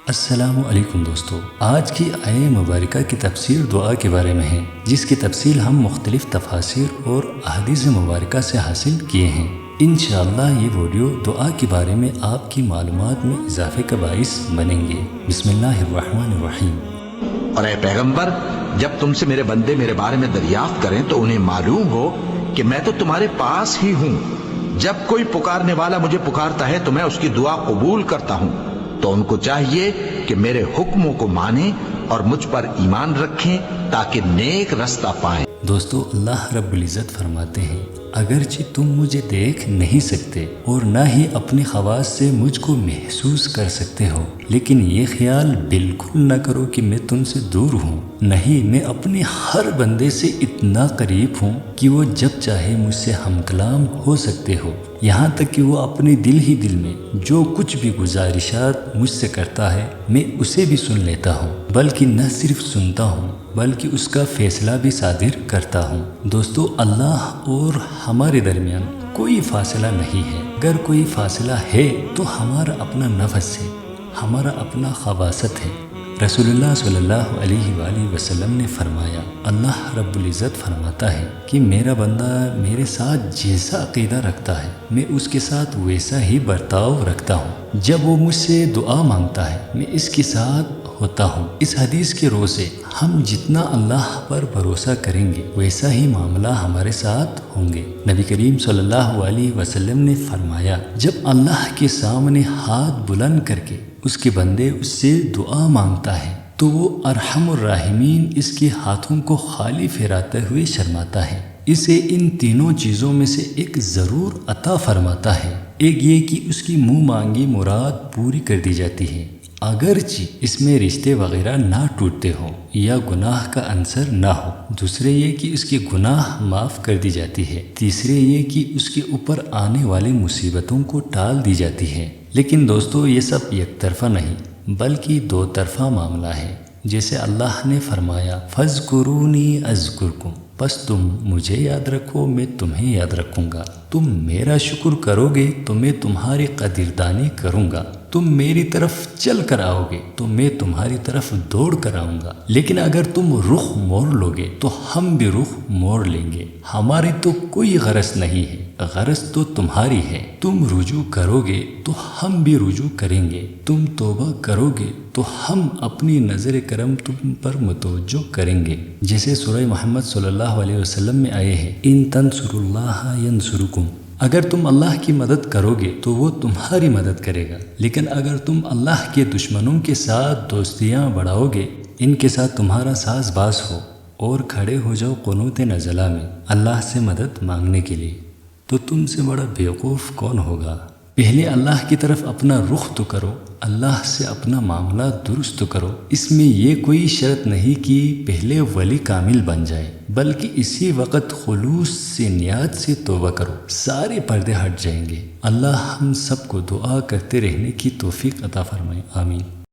السلام علیکم دوستو، آج کی آیہ مبارکہ کی تفسیر دعا کے بارے میں ہے، جس کی تفصیل ہم مختلف تفاسیر اور احادیث مبارکہ سے حاصل کیے ہیں۔ انشاءاللہ یہ ویڈیو دعا کے بارے میں آپ کی معلومات میں اضافے کا باعث بنیں گے۔ بسم اللہ الرحمن الرحیم۔ اور اے پیغمبر، جب تم سے میرے بندے میرے بارے میں دریافت کریں تو انہیں معلوم ہو کہ میں تو تمہارے پاس ہی ہوں۔ جب کوئی پکارنے والا مجھے پکارتا ہے تو میں اس کی دعا قبول کرتا ہوں، تو ان کو چاہیے کہ میرے حکموں کو مانیں اور مجھ پر ایمان رکھیں تاکہ نیک رستہ پائیں۔ دوستو، اللہ رب العزت فرماتے ہیں، اگرچہ تم مجھے دیکھ نہیں سکتے اور نہ ہی اپنے خواص سے مجھ کو محسوس کر سکتے ہو، لیکن یہ خیال بالکل نہ کرو کہ میں تم سے دور ہوں۔ نہیں، میں اپنے ہر بندے سے اتنا قریب ہوں کہ وہ جب چاہے مجھ سے ہم کلام ہو سکتے ہو، یہاں تک کہ وہ اپنے دل ہی دل میں جو کچھ بھی گزارشات مجھ سے کرتا ہے میں اسے بھی سن لیتا ہوں، بلکہ نہ صرف سنتا ہوں بلکہ اس کا فیصلہ بھی صادر کرتا ہوں۔ دوستو، اللہ اور ہمارے درمیان کوئی فاصلہ نہیں ہے۔ اگر کوئی فاصلہ ہے تو ہمارا اپنا نفس ہے، ہمارا اپنا خواصت ہے۔ رسول اللہ صلی اللہ علیہ وآلہ وسلم نے فرمایا، اللہ رب العزت فرماتا ہے کہ میرا بندہ میرے ساتھ جیسا عقیدہ رکھتا ہے میں اس کے ساتھ ویسا ہی برتاؤ رکھتا ہوں۔ جب وہ مجھ سے دعا مانگتا ہے میں اس کے ساتھ ہوتا ہوں۔ اس حدیث کے رو سے ہم جتنا اللہ پر بھروسہ کریں گے ویسا ہی معاملہ ہمارے ساتھ ہوں گے۔ نبی کریم صلی اللہ علیہ وسلم نے فرمایا، جب اللہ کے سامنے ہاتھ بلند کر کے اس کے بندے اس سے دعا مانگتا ہے تو وہ ارحم الراحمین اس کے ہاتھوں کو خالی پھیراتے ہوئے شرماتا ہے، اسے ان تینوں چیزوں میں سے ایک ضرور عطا فرماتا ہے۔ ایک یہ کہ اس کی منہ مانگی مراد پوری کر دی جاتی ہے، اگرچہ اس میں رشتے وغیرہ نہ ٹوٹتے ہوں یا گناہ کا عنصر نہ ہو۔ دوسرے یہ کہ اس کے گناہ معاف کر دی جاتی ہے۔ تیسرے یہ کہ اس کے اوپر آنے والی مصیبتوں کو ٹال دی جاتی ہے۔ لیکن دوستو، یہ سب یک طرفہ نہیں بلکہ دو طرفہ معاملہ ہے۔ جیسے اللہ نے فرمایا، فَاذْكُرُونِي أَذْكُرْكُمْ، پس تم مجھے یاد رکھو میں تمہیں یاد رکھوں گا۔ تم میرا شکر کرو گے تو میں تمہاری قدردانی کروں گا۔ تم میری طرف چل کر آؤ گے تو میں تمہاری طرف دوڑ کر آؤں گا۔ لیکن اگر تم رخ موڑ لو گے تو ہم بھی رخ موڑ لیں گے۔ ہماری تو کوئی غرض نہیں ہے، غرض تو تمہاری ہے۔ تم رجوع کرو گے تو ہم بھی رجوع کریں گے۔ تم توبہ کرو گے تو ہم اپنی نظر کرم تم پر متوجہ کریں گے۔ جیسے سورہ محمد صلی اللہ علیہ وسلم میں آئے ہیں، ان تنصروا اللہ ینصرکم، اگر تم اللہ کی مدد کرو گے تو وہ تمہاری مدد کرے گا، لیکن اگر تم اللہ کے دشمنوں کے ساتھ دوستیاں بڑھاؤ گے، ان کے ساتھ تمہارا ساز باز ہو اور کھڑے ہو جاؤ قنوت نزلہ میں اللہ سے مدد مانگنے کے لیے، تو تم سے بڑا بیوقوف کون ہوگا؟ پہلے اللہ کی طرف اپنا رخ تو کرو، اللہ سے اپنا معاملہ درست کرو۔ اس میں یہ کوئی شرط نہیں کہ پہلے ولی کامل بن جائے، بلکہ اسی وقت خلوص سے نیت سے توبہ کرو، سارے پردے ہٹ جائیں گے۔ اللہ ہم سب کو دعا کرتے رہنے کی توفیق عطا فرمائے، آمین۔